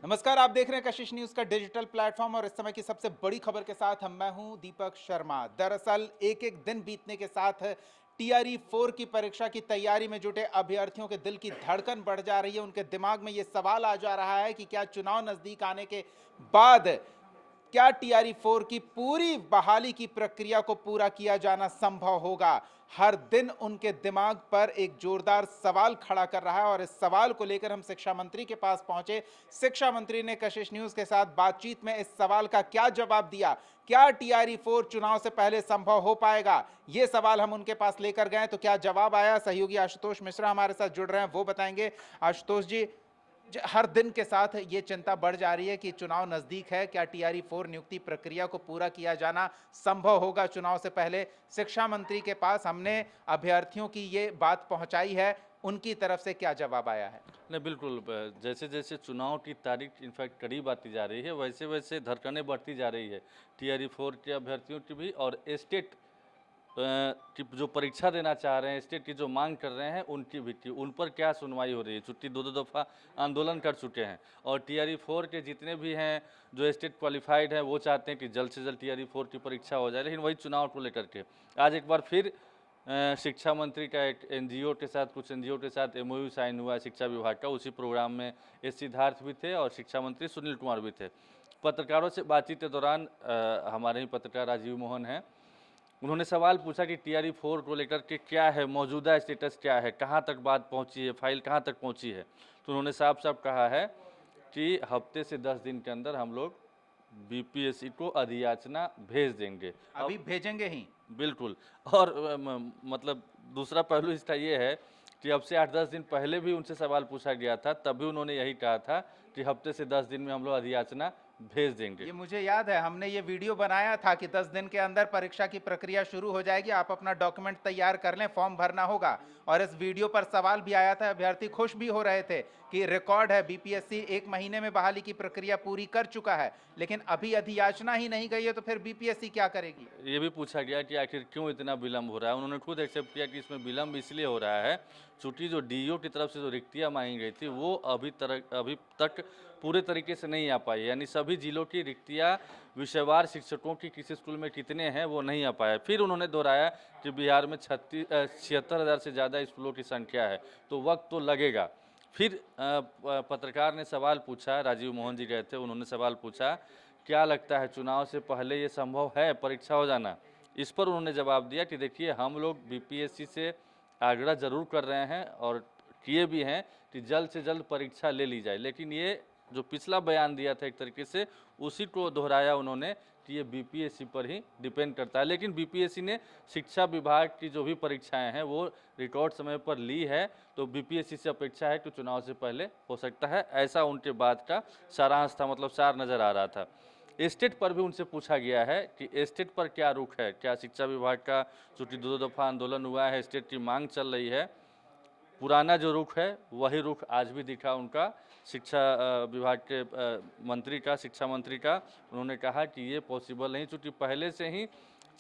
नमस्कार, आप देख रहे हैं कशिश न्यूज का डिजिटल प्लेटफॉर्म और इस समय की सबसे बड़ी खबर के साथ मैं हूं दीपक शर्मा। दरअसल एक एक दिन बीतने के साथ टीआरई 4 की परीक्षा की तैयारी में जुटे अभ्यर्थियों के दिल की धड़कन बढ़ जा रही है। उनके दिमाग में यह सवाल आ जा रहा है कि क्या चुनाव नजदीक आने के बाद क्या टीआरई 4 की पूरी बहाली की प्रक्रिया को पूरा किया जाना संभव होगा। हर दिन उनके दिमाग पर एक जोरदार सवाल खड़ा कर रहा है और इस सवाल को लेकर हम शिक्षा मंत्री के पास पहुंचे। शिक्षा मंत्री ने कशिश न्यूज के साथ बातचीत में इस सवाल का क्या जवाब दिया, क्या टीआरई 4 चुनाव से पहले संभव हो पाएगा, ये सवाल हम उनके पास लेकर गए तो क्या जवाब आया। सहयोगी आशुतोष मिश्रा हमारे साथ जुड़ रहे हैं, वो बताएंगे। आशुतोष जी, हर दिन के साथ ये चिंता बढ़ जा रही है कि चुनाव नजदीक है, क्या टीआरई 4 नियुक्ति प्रक्रिया को पूरा किया जाना संभव होगा चुनाव से पहले। शिक्षा मंत्री के पास हमने अभ्यर्थियों की ये बात पहुंचाई है, उनकी तरफ से क्या जवाब आया है। नहीं, बिल्कुल जैसे जैसे चुनाव की तारीख इनफैक्ट करीब आती जा रही है, वैसे वैसे धड़कनें बढ़ती जा रही है टीआरई 4 के अभ्यर्थियों की भी। और स्टेट की जो परीक्षा देना चाह रहे हैं, स्टेट की जो मांग कर रहे हैं उनकी भी थी। उन पर क्या सुनवाई हो रही है, चुट्टी दो दो दफ़ा आंदोलन कर चुके हैं। और टीआरई 4 के जितने भी हैं जो स्टेट क्वालिफाइड हैं, वो चाहते हैं कि जल्द से जल्द टीआरई 4 की परीक्षा हो जाए। लेकिन वही चुनाव को लेकर के आज एक बार फिर शिक्षा मंत्री का एक एनजीओ के साथ, कुछ एनजीओ के साथ एमओयू साइन हुआ है शिक्षा विभाग का। उसी प्रोग्राम में एस सिद्धार्थ भी थे और शिक्षा मंत्री सुनील कुमार भी थे। पत्रकारों से बातचीत के दौरान हमारे ही पत्रकार राजीव मोहन हैं, उन्होंने सवाल पूछा कि टीआरई 4 को लेकर के क्या है, मौजूदा स्टेटस क्या है, कहाँ तक बात पहुँची है, फाइल कहाँ तक पहुँची है। तो उन्होंने साफ साफ कहा है कि हफ्ते से 10 दिन के अंदर हम लोग बीपीएससी को अधियाचना भेज देंगे। अभी भेजेंगे ही। बिल्कुल। और मतलब दूसरा पहलू इसका ये है कि अब से 8-10 दिन पहले भी उनसे सवाल पूछा गया था, तब भी उन्होंने यही कहा था कि हफ्ते से 10 दिन में हम लोग अधियाचना भेज देंगे। ये मुझे याद है, हमने ये वीडियो बनाया था कि 10 दिन के अंदर परीक्षा की प्रक्रिया शुरू हो जाएगी, आप अपना डॉक्यूमेंट तैयार कर लें, फॉर्म भरना होगा। और इस वीडियो पर सवाल भी आया था, अभ्यर्थी खुश भी हो रहे थे कि रिकॉर्ड है, बीपीएससी 1 महीने में बहाली की प्रक्रिया पूरी कर चुका है, लेकिन अभी अधियाचना ही नहीं गई है तो फिर बीपीएससी क्या करेगी। ये भी पूछा गया कि आखिर क्यों इतना विलम्ब हो रहा है। उन्होंने खुद एक्सेप्ट किया कि इसमें विलम्ब इसलिए हो रहा है चूँकि जो डीईओ की तरफ से जो रिक्तियाँ मांगी गई थी वो अभी तक पूरे तरीके से नहीं आ पाई। यानी सभी जिलों की रिक्तियाँ विषयवार शिक्षकों की किस स्कूल में कितने हैं वो नहीं आ पाया। फिर उन्होंने दोहराया कि बिहार में 76,000 से ज़्यादा स्कूलों की संख्या है, तो वक्त तो लगेगा। फिर पत्रकार ने सवाल पूछा, राजीव मोहन जी गए थे, उन्होंने सवाल पूछा क्या लगता है चुनाव से पहले ये संभव है परीक्षा हो जाना। इस पर उन्होंने जवाब दिया कि देखिए हम लोग बीपीएससी से आग्रह ज़रूर कर रहे हैं और किए भी हैं कि जल्द से जल्द परीक्षा ले ली जाए। लेकिन ये जो पिछला बयान दिया था एक तरीके से उसी को दोहराया उन्होंने कि ये बीपीएससी पर ही डिपेंड करता है। लेकिन बीपीएससी ने शिक्षा विभाग की जो भी परीक्षाएं हैं वो रिकॉर्ड समय पर ली है, तो बीपीएससी से अपेक्षा है कि चुनाव से पहले हो सकता है, ऐसा उनके बात का सारांश था, मतलब सार नज़र आ रहा था। स्टेट पर भी उनसे पूछा गया है कि स्टेट पर क्या रुख है, क्या शिक्षा विभाग का चूँकि दो दफ़ा आंदोलन हुआ है, स्टेट की मांग चल रही है, पुराना जो रुख है वही रुख आज भी दिखा उनका शिक्षा विभाग के मंत्री का, शिक्षा मंत्री का। उन्होंने कहा कि ये पॉसिबल नहीं, चूँकि पहले से ही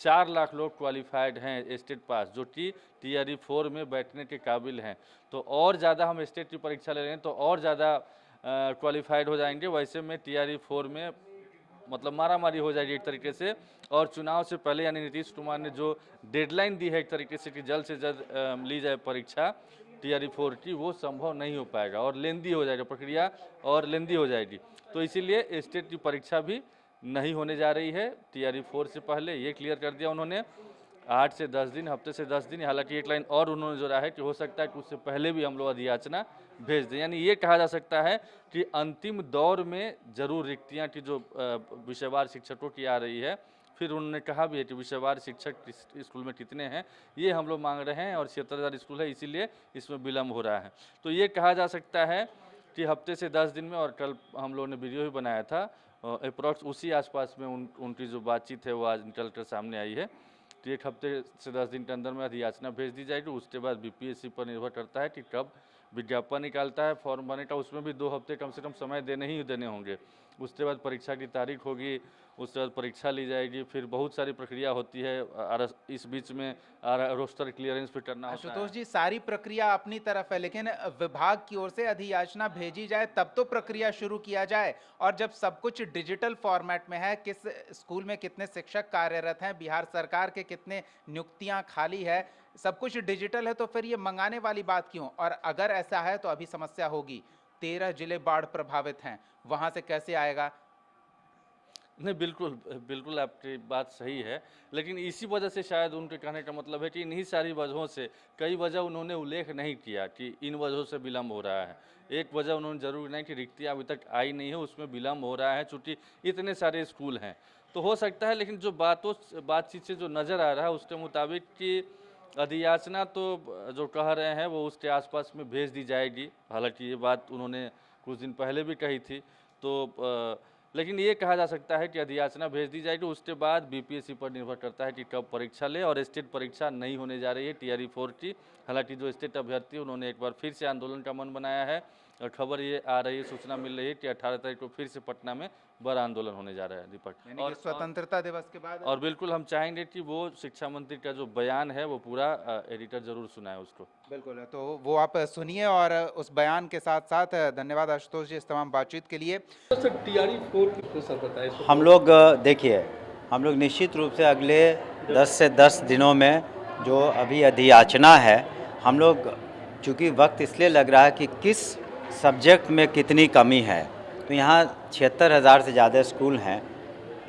4 लाख लोग क्वालिफाइड हैं स्टेट पास जो कि टीआरई 4 में बैठने के काबिल हैं। तो और ज़्यादा हम स्टेट की परीक्षा ले रहे हैं तो और ज़्यादा क्वालिफाइड हो जाएंगे। वैसे में टीआरई 4 में मतलब मारामारी हो जाएगी एक तरीके से। और चुनाव से पहले यानी नीतीश कुमार ने जो डेडलाइन दी है एक तरीके से कि जल्द से जल्द ली जाए परीक्षा टीआरई 4 की, वो संभव नहीं हो पाएगा और लेंदी हो जाएगा प्रक्रिया और लेंदी हो जाएगी। तो इसीलिए स्टेट की परीक्षा भी नहीं होने जा रही है टीआरई 4 से पहले, ये क्लियर कर दिया उन्होंने। 8 से 10 दिन, हफ्ते से 10 दिन। हालांकि एक लाइन और उन्होंने जोड़ा है कि हो सकता है कि उससे पहले भी हम लोग अधियाचना भेज दें। यानी ये कहा जा सकता है कि अंतिम दौर में जरूर रिक्तियाँ की जो विषयवार शिक्षकों की आ रही है। फिर उन्होंने कहा भी है कि विषयवार शिक्षक स्कूल में कितने हैं ये हम लोग मांग रहे हैं और 76,000 स्कूल है, इसीलिए इसमें विलम्ब हो रहा है। तो ये कहा जा सकता है कि हफ्ते से 10 दिन में, और कल हम लोगों ने वीडियो भी बनाया था अप्रॉक्स उसी आसपास में उनकी जो बातचीत है वो आज निकल कर सामने आई है। तो एक हफ्ते से 10 दिन के अंदर में अधियाचना भेज दी जाएगी। उसके बाद बीपीएससी पर निर्भर करता है कि कब विज्ञापन निकालता है, फॉर्म भरने का, उसमें भी 2 हफ्ते कम से कम समय देने ही देने होंगे। उसके बाद परीक्षा की तारीख होगी, उसके बाद परीक्षा ली जाएगी, फिर बहुत सारी प्रक्रिया होती है। इस बीच में रोस्टर क्लियरेंस भी करना होता है। आशुतोष जी, सारी प्रक्रिया अपनी तरफ है, लेकिन विभाग की ओर से अधियाचना भेजी जाए तब तो प्रक्रिया शुरू किया जाए। और जब सब कुछ डिजिटल फॉर्मेट में है, किस स्कूल में कितने शिक्षक कार्यरत हैं, बिहार सरकार के कितने नियुक्तियां खाली है, सब कुछ डिजिटल है, तो फिर ये मंगाने वाली बात क्यों? और अगर ऐसा है तो अभी समस्या होगी। 13 जिले बाढ़ प्रभावित हैं, वहां से कैसे आएगा? नहीं, बिल्कुल, बिल्कुल आपकी बात सही है, लेकिन इसी वजह से शायद उनके कहने का मतलब है कि इन्हीं सारी वजहों से, कई वजह उन्होंने उल्लेख नहीं किया कि इन वजहों से विलम्ब हो रहा है। एक वजह उन्होंने ज़रूर नहीं कि रिक्तियाँ अभी तक आई नहीं है, उसमें विलम्ब हो रहा है, चूँकि इतने सारे स्कूल हैं। तो हो सकता है, लेकिन जो बातचीत से जो नज़र आ रहा है उसके मुताबिक कि अधियाचना तो जो कह रहे हैं वो उसके आसपास में भेज दी जाएगी। हालाँकि ये बात उन्होंने कुछ दिन पहले भी कही थी। तो लेकिन ये कहा जा सकता है कि अधियाचना भेज दी जाएगी, उसके बाद बीपीएससी पर निर्भर करता है कि कब परीक्षा ले। और स्टेट परीक्षा नहीं होने जा रही है टीआरई 4 की। हालांकि जो स्टेट अभ्यर्थी उन्होंने एक बार फिर से आंदोलन का मन बनाया है, और खबर ये आ रही है, सूचना मिल रही है कि 18 तारीख को फिर से पटना में बड़ा आंदोलन होने जा रहा है। दीपक, यानी कि स्वतंत्रता दिवस के बाद। और बिल्कुल हम चाहेंगे कि वो शिक्षा मंत्री का जो बयान है वो पूरा एडिटर जरूर सुनाए उसको। बिल्कुल, तो वो आप सुनिए, और उस बयान के साथ साथ धन्यवाद आशुतोष जी इस तमाम बातचीत के लिए। सर, टीआरई 4 की प्रोसेस बताएं। हम लोग देखिए, हम लोग निश्चित रूप से अगले 10 से 10 दिनों में जो अभी अधियाचना है, हम लोग चूँकि वक्त इसलिए लग रहा है कि किस सब्जेक्ट में कितनी कमी है, तो यहाँ 76,000 से ज़्यादा स्कूल हैं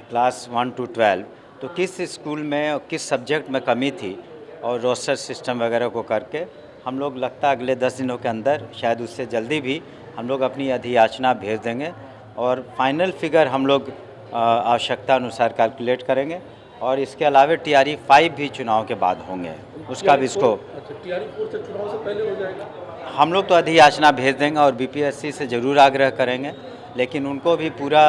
क्लास 1 to 12, तो किस स्कूल में और किस सब्जेक्ट में कमी थी, और रोस्टर सिस्टम वगैरह को करके हम लोग लगता है अगले 10 दिनों के अंदर, शायद उससे जल्दी भी, हम लोग अपनी अधियाचना भेज देंगे। और फाइनल फिगर हम लोग आवश्यकता अनुसार कैलकुलेट करेंगे। और इसके अलावा टीआरई 5 भी चुनाव के बाद होंगे, उसका भी इसको टीआरई 4 से चुनाव से पहले हो जाएगा। हम लोग तो अधियाचना भेज देंगे और बीपीएससी से ज़रूर आग्रह करेंगे, लेकिन उनको भी पूरा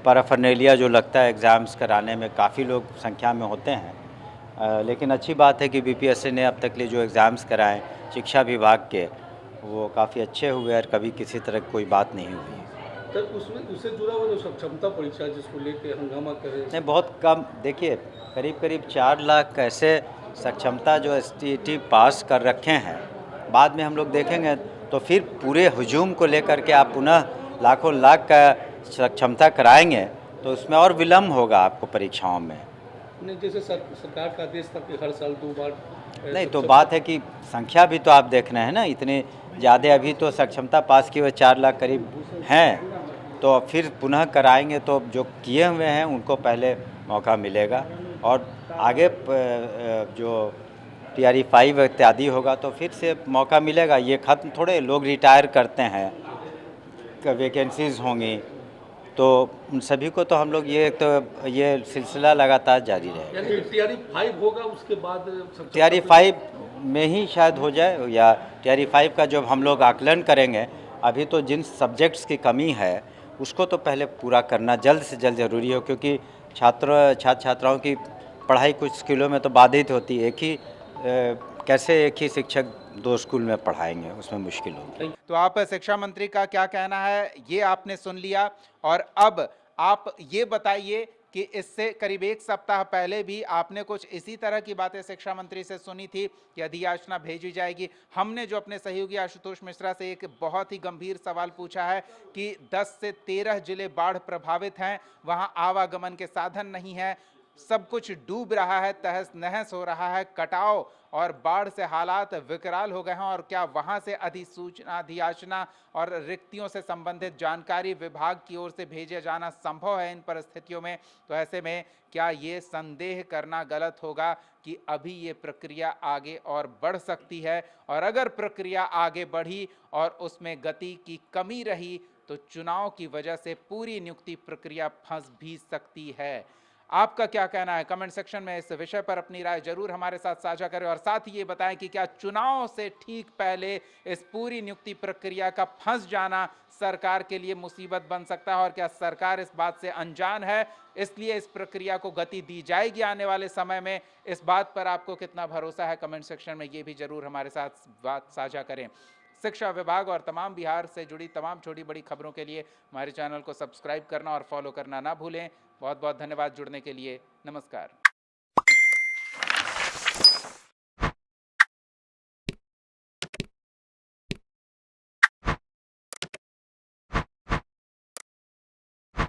पैराफर्नेलिया जो लगता है एग्ज़ाम्स कराने में, काफ़ी लोग संख्या में होते हैं। लेकिन अच्छी बात है कि बीपीएससी ने अब तक लिए जो एग्ज़ाम्स कराए शिक्षा विभाग के, वो काफ़ी अच्छे हुए और कभी किसी तरह की कोई बात नहीं हुई। सर, उसमें उससे जुड़ा हुआ जो सक्षमता परीक्षा जिसको लेके हंगामा कर रहे हैं। नहीं, बहुत कम। देखिए, करीब 4 लाख ऐसे सक्षमता जो एसटीईटी पास कर रखे हैं, बाद में हम लोग देखेंगे तो फिर पूरे हुजूम को लेकर के आप पुनः लाखों लाख का सक्षमता कराएंगे तो उसमें और विलम्ब होगा आपको परीक्षाओं में। नहीं, जैसे सरकार का आदेश था कि हर साल 2 बार। नहीं, तो बात है कि संख्या भी तो आप देख रहे हैं ना, इतने ज़्यादा अभी तो सक्षमता पास किए हुए 4 लाख करीब हैं, तो फिर पुनः कराएंगे तो जो किए हुए हैं उनको पहले मौका मिलेगा। और आगे जो टीआरई 5 इत्यादि होगा तो फिर से मौका मिलेगा। ये खत्म थोड़े, लोग रिटायर करते हैं, वैकेंसीज़ होंगी, तो उन सभी को तो हम लोग ये सिलसिला लगातार जारी रहेगा। यानी कि टीआरई 5 होगा, उसके बाद टीआरई 5 में ही शायद हो जाए, या टीआरई 5 का जब हम लोग आकलन करेंगे, अभी तो जिन सब्जेक्ट्स की कमी है उसको तो पहले पूरा करना जल्द से जल्द ज़रूरी हो, क्योंकि छात्र छात्राओं की पढ़ाई कुछ स्कूलों में तो बाधित होती है। कैसे एक ही शिक्षक 2 स्कूल में पढ़ाएंगे, उसमें मुश्किल होगी। तो आप शिक्षा मंत्री का क्या कहना है ये आपने सुन लिया, और अब आप ये बताइए कि इससे करीब 1 सप्ताह पहले भी आपने कुछ इसी तरह की बातें शिक्षा मंत्री से सुनी थी कि अधियाचना भेजी जाएगी। हमने जो अपने सहयोगी आशुतोष मिश्रा से एक बहुत ही गंभीर सवाल पूछा है कि 10 से 13 जिले बाढ़ प्रभावित हैं, वहां आवागमन के साधन नहीं है, सब कुछ डूब रहा है, तहस नहस हो रहा है, कटाव और बाढ़ से हालात विकराल हो गए हैं, और क्या वहां से अधिसूचना, अधियाचना और रिक्तियों से संबंधित जानकारी विभाग की ओर से भेजे जाना संभव है इन परिस्थितियों में? तो ऐसे में क्या ये संदेह करना गलत होगा कि अभी ये प्रक्रिया आगे और बढ़ सकती है, और अगर प्रक्रिया आगे बढ़ी और उसमें गति की कमी रही तो चुनाव की वजह से पूरी नियुक्ति प्रक्रिया फंस भी सकती है? आपका क्या कहना है? कमेंट सेक्शन में इस विषय पर अपनी राय जरूर हमारे साथ साझा करें, और साथ ही ये बताएं कि क्या चुनाव से ठीक पहले इस पूरी नियुक्ति प्रक्रिया का फंस जाना सरकार के लिए मुसीबत बन सकता है, और क्या सरकार इस बात से अनजान है, इसलिए इस प्रक्रिया को गति दी जाएगी आने वाले समय में? इस बात पर आपको कितना भरोसा है? कमेंट सेक्शन में ये भी जरूर हमारे साथ बात साझा करें। शिक्षा विभाग और तमाम बिहार से जुड़ी तमाम छोटी बड़ी खबरों के लिए हमारे चैनल को सब्सक्राइब करना और फॉलो करना ना भूलें। बहुत बहुत धन्यवाद जुड़ने के लिए। नमस्कार।